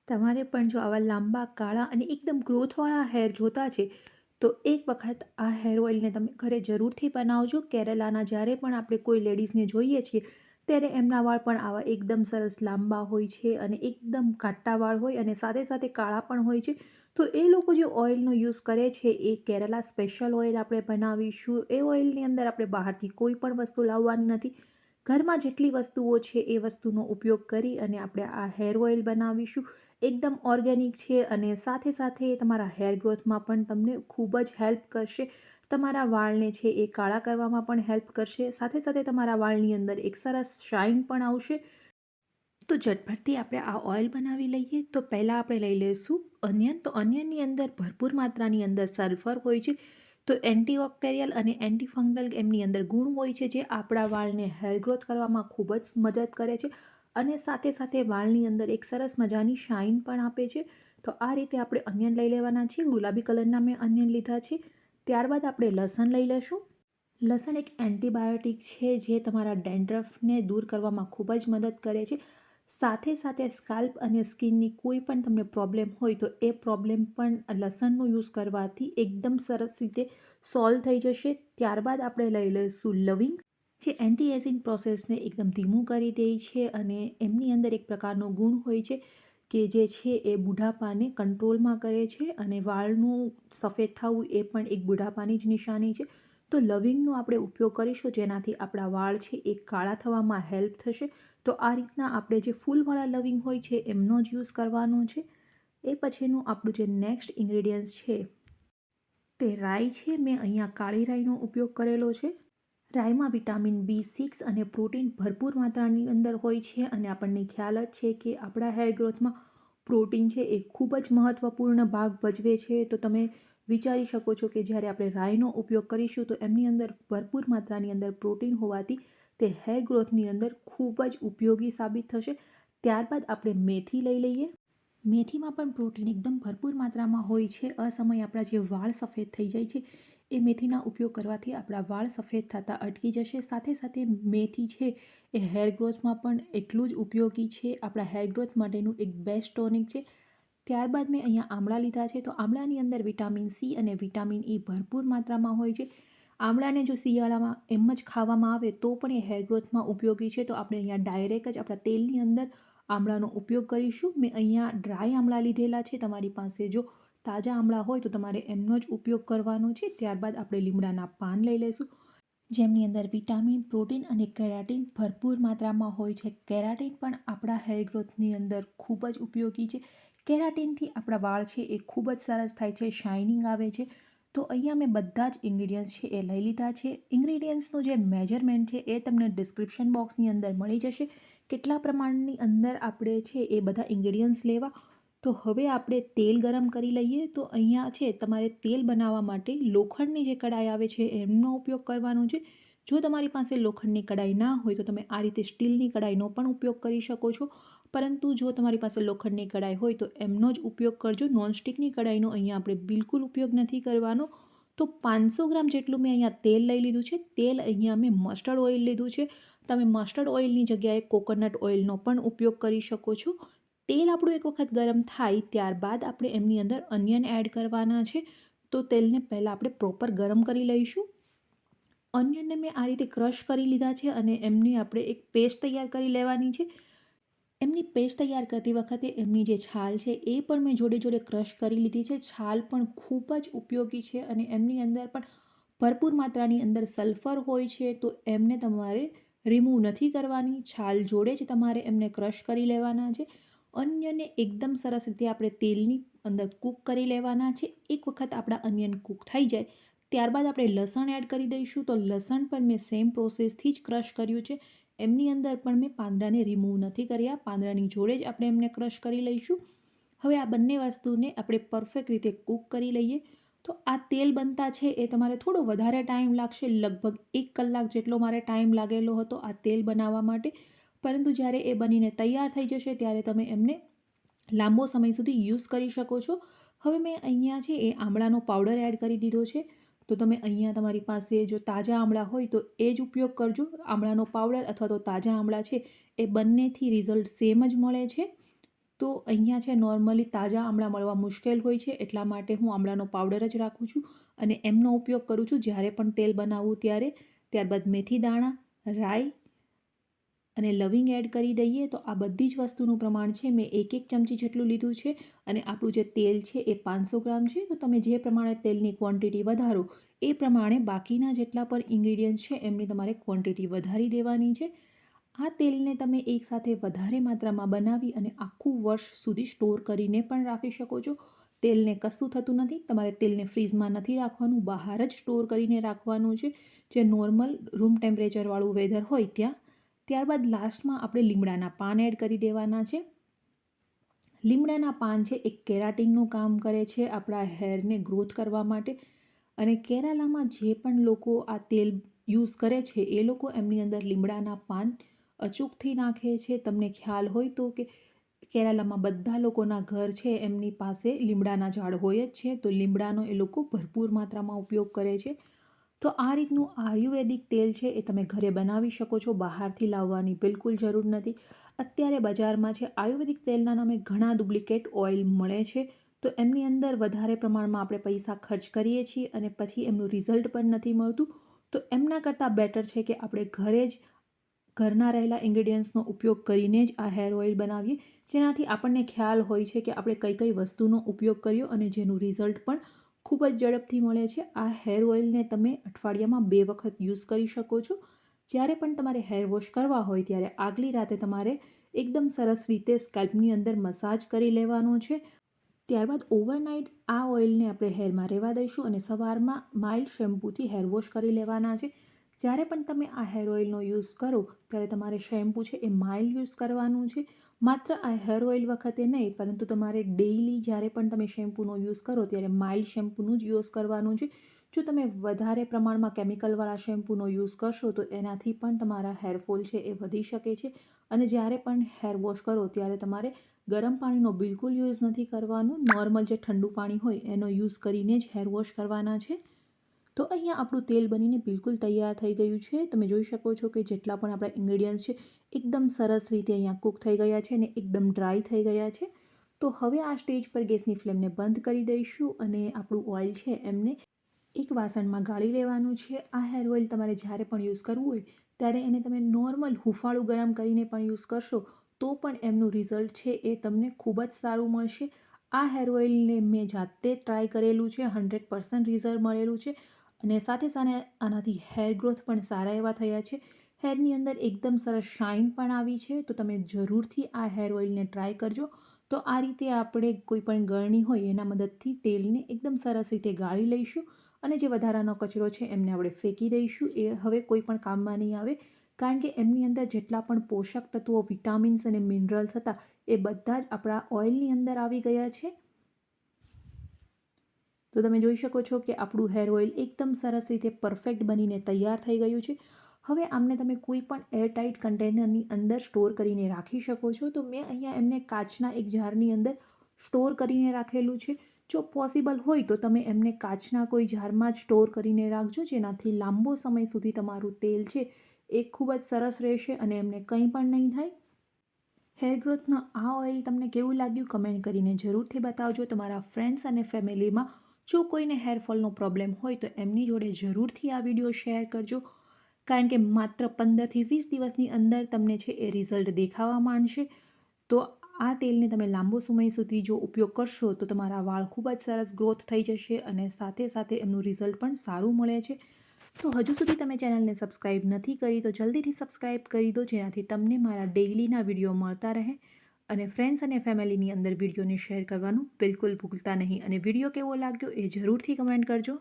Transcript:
તમારે પણ જો આવા લાંબા, કાળા અને એકદમ ગ્રોથવાળા હેર જોતા છે, તો એક વખત આ હેર ઓઇલને તમે ઘરે જરૂરથી બનાવજો. કેરલાના જ્યારે પણ આપણે કોઈ લેડીઝને જોઈએ છીએ, ત્યારે એમના વાળ પણ આવા એકદમ સરસ લાંબા હોય છે અને એકદમ ઘાટા વાળ હોય અને સાથે સાથે કાળા પણ હોય છે. તો એ લોકો જે ઓઇલનો યુઝ કરે છે એ કેરલા સ્પેશિયલ ઓઇલ આપણે બનાવીશું. એ ઓઇલની અંદર આપણે બહારથી કોઈ પણ વસ્તુ લાવવાની નથી. ઘરમાં જેટલી વસ્તુઓ છે એ વસ્તુનો ઉપયોગ કરી અને આપણે આ હેર ઓઇલ બનાવીશું. એકદમ ઓર્ગેનિક છે અને સાથે સાથે તમારા હેર ગ્રોથમાં પણ તમને ખૂબ જ હેલ્પ કરશે. તમારા વાળને છે એ કાળા કરવામાં પણ હેલ્પ કરશે. સાથે સાથે તમારા વાળની અંદર એક સરસ શાઇન પણ આવશે. તો ઝટપટથી આપણે આ ઓઇલ બનાવી લઈએ. તો પહેલાં આપણે લઈ લઈશું અનિયન. તો અનિયનની અંદર ભરપૂર માત્રાની અંદર સલ્ફર હોય છે. તો એન્ટીબેક્ટેરિયલ અને એન્ટીફંગલ એમની અંદર ગુણ હોય છે, જે આપણા વાળને હેર ગ્રોથ કરવામાં ખૂબ જ મદદ કરે છે અને સાથે સાથે વાળની અંદર એક સરસ મજાની શાઇન પણ આપે છે. તો આ રીતે આપણે અનિયન લઈ લેવાના છે. ગુલાબી કલરના મેં અનિયન લીધા છે. ત્યારબાદ આપણે લસણ લઈ લઈશું. લસણ એક એન્ટીબાયોટિક છે, જે તમારા ડેન્ડ્રફને દૂર કરવામાં ખૂબ જ મદદ કરે છે. સાથે સાથે સ્કાલ્પ અને સ્કિનની કોઈ પણ તમને પ્રોબ્લેમ હોય તો એ પ્રોબ્લેમ પણ લસણનો યુઝ કરવાથી એકદમ સરસ રીતે સોલ્વ થઈ જશે. ત્યારબાદ આપણે લઈ લઈશું લવિંગ, જે એન્ટી એજિંગ પ્રોસેસને એકદમ ધીમું કરી દે છે અને એમની અંદર એક પ્રકારનો ગુણ હોય છે કે જે છે એ બુઢાપાને કંટ્રોલમાં કરે છે અને વાળનું સફેદ થવું એ પણ એક બુઢાપાની જ નિશાની છે. તો લવિંગનો આપણે ઉપયોગ કરીશું, જેનાથી આપણા વાળ છે એ કાળા થવામાં હેલ્પ થશે. તો આ રીતના આપણે જે ફૂલવાળા લવિંગ હોય છે એમનો જ યુઝ કરવાનો છે. એ પછીનું આપણું જે નેક્સ્ટ ઇન્ગ્રેડિયન્ટ છે તે રાઈ છે. મેં અહીંયા કાળી રાઈનો ઉપયોગ કરેલો છે. રાઈમાં વિટામિન B6 અને પ્રોટીન ભરપૂર માત્રાની અંદર હોય છે અને આપણને ખ્યાલ જ છે કે આપણા હેર ગ્રોથમાં પ્રોટીન છે એ ખૂબ જ મહત્ત્વપૂર્ણ ભાગ ભજવે છે. તો તમે વિચારી શકો છો કે જ્યારે આપણે રાઈનો ઉપયોગ કરીશું તો એમની અંદર ભરપૂર માત્રાની અંદર પ્રોટીન હોવાથી તે હેર ગ્રોથની અંદર ખૂબ જ ઉપયોગી સાબિત થશે. ત્યારબાદ આપણે મેથી લઈ લઈએ. મેથીમાં પણ પ્રોટીન એકદમ ભરપૂર માત્રામાં હોય છે. અસમયે આપણા જે વાળ સફેદ થઈ જાય છે એ મેથીના ઉપયોગ કરવાથી આપણા વાળ સફેદ થતાં અટકી જશે. સાથે સાથે મેથી છે એ હેર ગ્રોથમાં પણ એટલું જ ઉપયોગી છે. આપણા હેર ગ્રોથ માટેનું એક બેસ્ટ ટોનિક છે. ત્યારબાદ મેં અહીંયા આમળા લીધા છે. તો આમળાની અંદર વિટામિન C અને વિટામિન E ભરપૂર માત્રામાં હોય છે. આમળાને જો શિયાળામાં એમ જ ખાવામાં આવે તો પણ એ હેર ગ્રોથમાં ઉપયોગી છે. તો આપણે અહીંયા ડાયરેક્ટ જ આપણા તેલની અંદર આમળાનો ઉપયોગ કરીશું. મેં અહીંયા ડ્રાય આમળા લીધેલા છે. તમારી પાસે જો તાજા આમળા હોય તો તમારે એમનો જ ઉપયોગ કરવાનો છે. ત્યારબાદ આપણે લીમડાના પાન લઈ લઈશું, જેમની અંદર વિટામિન, પ્રોટીન અને કેરાટીન ભરપૂર માત્રામાં હોય છે. કેરાટીન પણ આપણા હેર ગ્રોથની અંદર ખૂબ જ ઉપયોગી છે. કેરાટીનથી આપણા વાળ છે એ ખૂબ જ સરસ થાય છે, શાઇનિંગ આવે છે. તો અહીંયા મેં બધા જ ઇન્ગ્રીડિયન્ટ્સ છે એ લઈ લીધા છે. ઇન્ગ્રીડિયન્ટ્સનું જે મેજરમેન્ટ છે એ તમને ડિસ્ક્રિપ્શન બોક્સની અંદર મળી જશે. કેટલા પ્રમાણની અંદર આપણે છે એ બધા ઇન્ગ્રીડિયન્ટ્સ લેવા. તો હવે આપણે તેલ ગરમ કરી લઈએ. તો અહીંયા છે તમારે તેલ બનાવવા માટે લોખંડની જે કડાઈ આવે છે એમનો ઉપયોગ કરવાનો છે. જો તમારી પાસે લોખંડની કડાઈ ના હોય તો તમે આ રીતે સ્ટીલની કડાઈનો પણ ઉપયોગ કરી શકો છો. પરંતુ જો તમારી પાસે લોખંડની કડાઈ હોય તો એમનો જ ઉપયોગ કરજો. નોનસ્ટિકની કડાઈનો અહીંયા આપણે બિલકુલ ઉપયોગ નથી કરવાનો. તો 500 ગ્રામ જેટલું મેં અહીંયા તેલ લઈ લીધું છે. તેલ અહીંયા મેં મસ્ટર્ડ ઓઇલ લીધું છે. તમે મસ્ટર્ડ ઓઇલની જગ્યાએ કોકોનટ ઓઇલનો પણ ઉપયોગ કરી શકો છો. તેલ આપણું એક વખત ગરમ થાય ત્યારબાદ આપણે એમની અંદર અનિયન એડ કરવાના છે. તો તેલને પહેલાં આપણે પ્રોપર ગરમ કરી લઈશું. અનિયનને મેં આ રીતે ક્રશ કરી લીધા છે અને એમની આપણે એક પેસ્ટ તૈયાર કરી લેવાની છે. એમની પેસ્ટ તૈયાર કરતી વખતે એમની જે છાલ છે એ પણ મેં જોડે જોડે ક્રશ કરી લીધી છે. છાલ પણ ખૂબ જ ઉપયોગી છે અને એમની અંદર પણ ભરપૂર માત્રાની અંદર સલ્ફર હોય છે. તો એમને તમારે રિમૂવ નથી કરવાની. છાલ જોડે જ તમારે એમને ક્રશ કરી લેવાના છે. અનિયનને એકદમ સરસ રીતે આપણે તેલની અંદર કૂક કરી લેવાના છે. એક વખત આપણા અનિયન કૂક થઈ જાય ત્યારબાદ આપણે લસણ એડ કરી દઈશું. તો લસણ પણ મેં સેમ પ્રોસેસથી જ ક્રશ કર્યું છે. એમની અંદર પણ મેં પાંદડાને રિમૂવ નથી કર્યા. પાંદડાની જોડે જ આપણે એમને ક્રશ કરી લઈશું. હવે આ બંને વસ્તુને આપણે પરફેક્ટ રીતે કૂક કરી લઈએ. તો આ તેલ બનતા છે એ તમારે થોડો વધારે ટાઈમ લાગશે. લગભગ 1 કલાક જેટલો મારે ટાઈમ લાગેલો હતો આ તેલ બનાવવા માટે. પરંતુ જ્યારે એ બનીને તૈયાર થઈ જશે ત્યારે તમે એમને લાંબો સમય સુધી યુઝ કરી શકો છો. હવે મેં અહીંયા છે એ આમળાનો પાવડર એડ કરી દીધો છે. તો તમે અહીંયા તમારી પાસે જો તાજા આમળા હોય તો એ જ ઉપયોગ કરજો. આમળાનો પાવડર અથવા તો તાજા આમળા છે એ બંનેથી રિઝલ્ટ સેમ જ મળે છે. તો અહીંયા છે નોર્મલી તાજા આમળા મળવા મુશ્કેલ હોય છે, એટલા માટે હું આમળાનો પાવડર જ રાખું છું અને એમનો ઉપયોગ કરું છું જ્યારે પણ તેલ બનાવવું ત્યારે. ત્યારબાદ મેથી દાણા, રાઈ અને લવિંગ એડ કરી દઈએ. તો આ બધી જ વસ્તુનું પ્રમાણ છે મેં 1 ચમચી જેટલું લીધું છે અને આપણું જે તેલ છે એ 500 ગ્રામ છે. તો તમે જે પ્રમાણે તેલની ક્વોન્ટિટી વધારો એ પ્રમાણે બાકીના જેટલા પણ ઇન્ગ્રીડિયન્ટ્સ છે એમની તમારે ક્વોન્ટિટી વધારી દેવાની છે. આ તેલને તમે એકસાથે વધારે માત્રામાં બનાવી અને આખું વર્ષ સુધી સ્ટોર કરીને પણ રાખી શકો છો. તેલને કશું થતું નથી. તમારે તેલને ફ્રીઝમાં નથી રાખવાનું, બહાર જ સ્ટોર કરીને રાખવાનું છે, જે નોર્મલ રૂમ ટેમ્પરેચરવાળું વેધર હોય ત્યાં. ત્યારબાદ લાસ્ટમાં આપણે લીમડાના પાન એડ કરી દેવાના છે. લીમડાના પાન છે એક કેરાટીનનું કામ કરે છે આપણા હેરને ગ્રોથ કરવા માટે. અને કેરાલામાં જે પણ લોકો આ તેલ યુઝ કરે છે એ લોકો એમની અંદર લીમડાના પાન અચૂકથી નાખે છે. તમને ખ્યાલ હોય તો કે કેરાલામાં બધા લોકોના ઘર છે એમની પાસે લીમડાના ઝાડ હોય જ છે, તો લીમડાનો એ લોકો ભરપૂર માત્રામાં ઉપયોગ કરે છે. તો આ રીતનું આયુર્વેદિક તેલ છે એ તમે ઘરે બનાવી શકો છો, બહારથી લાવવાની બિલકુલ જરૂર નથી. અત્યારે બજારમાં છે આયુર્વેદિક તેલના નામે ઘણા ડુપ્લિકેટ ઓઇલ મળે છે, તો એમની અંદર વધારે પ્રમાણમાં આપણે પૈસા ખર્ચ કરીએ છીએ અને પછી એમનું રિઝલ્ટ પણ નથી મળતું. તો એમના કરતાં બેટર છે કે આપણે ઘરે જ ઘરના રહેલા ઇન્ગ્રીડિયન્ટ્સનો ઉપયોગ કરીને જ આ હેર ઓઇલ બનાવીએ, જેનાથી આપણને ખ્યાલ હોય છે કે આપણે કઈ કઈ વસ્તુનો ઉપયોગ કર્યો અને જેનું રિઝલ્ટ પણ ખૂબ જ ઝડપથી મળે છે. આ હેર ઓઇલને તમે અઠવાડિયામાં 2 વખત યુઝ કરી શકો છો. જ્યારે પણ તમારે હેર વોશ કરવા હોય ત્યારે આગલી રાતે તમારે એકદમ સરસ રીતે સ્કેલ્પની અંદર મસાજ કરી લેવાનો છે. ત્યારબાદ ઓવરનાઇટ આ ઓઇલને આપણે હેરમાં રહેવા દઈશું અને સવારમાં માઇલ્ડ શેમ્પૂથી હેર વોશ કરી લેવાના છે. જ્યારે પણ તમે આ હેર ઓઇલનો યુઝ કરો ત્યારે તમારે શેમ્પૂ છે એ માઇલ્ડ યુઝ કરવાનું છે. માત્ર આ હેર ઓઇલ વખતે નહીં, પરંતુ તમારે ડેઇલી જ્યારે પણ તમે શેમ્પૂનો યુઝ કરો ત્યારે માઇલ્ડ શેમ્પૂનું જ યુઝ કરવાનું છે. જો તમે વધારે પ્રમાણમાં કેમિકલવાળા શેમ્પૂનો યુઝ કરશો તો એનાથી પણ તમારા હેરફોલ છે એ વધી શકે છે. અને જ્યારે પણ હેર વોશ કરો ત્યારે તમારે ગરમ પાણીનો બિલકુલ યુઝ નથી કરવાનો. નોર્મલ જે ઠંડુ પાણી હોય એનો યુઝ કરીને જ હેર વોશ કરવાના છે. તો અહીંયા આપણું તેલ બનીને બિલકુલ તૈયાર થઈ ગયું છે. તમે જોઈ શકો છો કે જેટલા પણ આપણા ઇન્ગ્રીડિયન્ટ્સ છે એકદમ સરસ રીતે અહીંયા કૂક થઈ ગયા છે અને એકદમ ડ્રાય થઈ ગયા છે. તો હવે આ સ્ટેજ પર ગેસની ફ્લેમને બંધ કરી દઈશું અને આપણું ઓઇલ છે એમને એક વાસણમાં ગાળી લેવાનું છે. આ હેર ઓઇલ તમારે જ્યારે પણ યુઝ કરવું હોય ત્યારે એને તમે નોર્મલ હુંફાળું ગરમ કરીને પણ યુઝ કરશો તો પણ એમનું રિઝલ્ટ છે એ તમને ખૂબ જ સારું મળશે. આ હેર ઓઇલને મેં જાતે ટ્રાય કરેલું છે, 100% રિઝલ્ટ મળેલું છે અને સાથે સાથે આનાથી હેર ગ્રોથ પણ સારા એવા થયા છે. હેરની અંદર એકદમ સરસ શાઇન પણ આવી છે. તો તમે જરૂરથી આ હેર ઓઇલને ટ્રાય કરજો. તો આ રીતે આપણે કોઈ પણ ગળણી હોય એના મદદથી તેલને એકદમ સરસ રીતે ગાળી લઈશું અને જે વધારાનો કચરો છે એમને આપણે ફેંકી દઈશું. એ હવે કોઈ પણ કામમાં નહીં આવે, કારણ કે એમની અંદર જેટલા પણ પોષક તત્વો, વિટામિન્સ અને મિનરલ્સ હતા એ બધા જ આપણા ઓઇલની અંદર આવી ગયા છે. તો તમે જોઈ શકો છો કે આપણું હેર ઓઇલ એકદમ સરસ રીતે પરફેક્ટ બનીને તૈયાર થઈ ગયું છે. હવે આમને તમે કોઈ પણ એરટાઇટ કન્ટેનરની અંદર સ્ટોર કરીને રાખી શકો છો. તો મેં અહીંયા એમને કાચના એક જારની અંદર સ્ટોર કરીને રાખેલું છે. જો પોસિબલ હોય તો તમે એમને કાચના કોઈ જારમાં જ સ્ટોર કરીને રાખજો, જેનાથી લાંબો સમય સુધી તમારું તેલ છે એ ખૂબ જ સરસ રહેશે અને એમને કંઈ પણ નહીં થાય. હેર ગ્રોથનો આ ઓઇલ તમને કેવું લાગ્યું કમેન્ટ કરીને જરૂરથી બતાવજો. તમારા ફ્રેન્ડ્સ અને ફેમિલીમાં જો કોઈને હેરફોલનો પ્રોબ્લેમ હોય તો એમની જોડે જરૂરથી આ વિડીયો શેર કરજો, કારણ કે માત્ર 15થી 20 દિવસની અંદર તમને છે એ રિઝલ્ટ દેખાવા માંડશે. તો આ તેલને તમે લાંબો સમય સુધી જો ઉપયોગ કરશો તો તમારા વાળ ખૂબ જ સરસ ગ્રોથ થઈ જશે અને સાથે સાથે એમનું રિઝલ્ટ પણ સારું મળે છે. તો હજુ સુધી તમે ચેનલને સબસ્ક્રાઈબ નથી કરી તો જલ્દીથી સબસ્ક્રાઈબ કરી દો, જેનાથી તમને મારા ડેઇલીના વિડીયો મળતા રહે. અને ફ્રેન્ડ્સ અને ફેમિલીની અંદર વિડીયોને શેર કરવાનું બિલકુલ ભૂલતા નહીં. અને વિડીયો કેવો લાગ્યો એ જરૂરથી કમેન્ટ કરજો.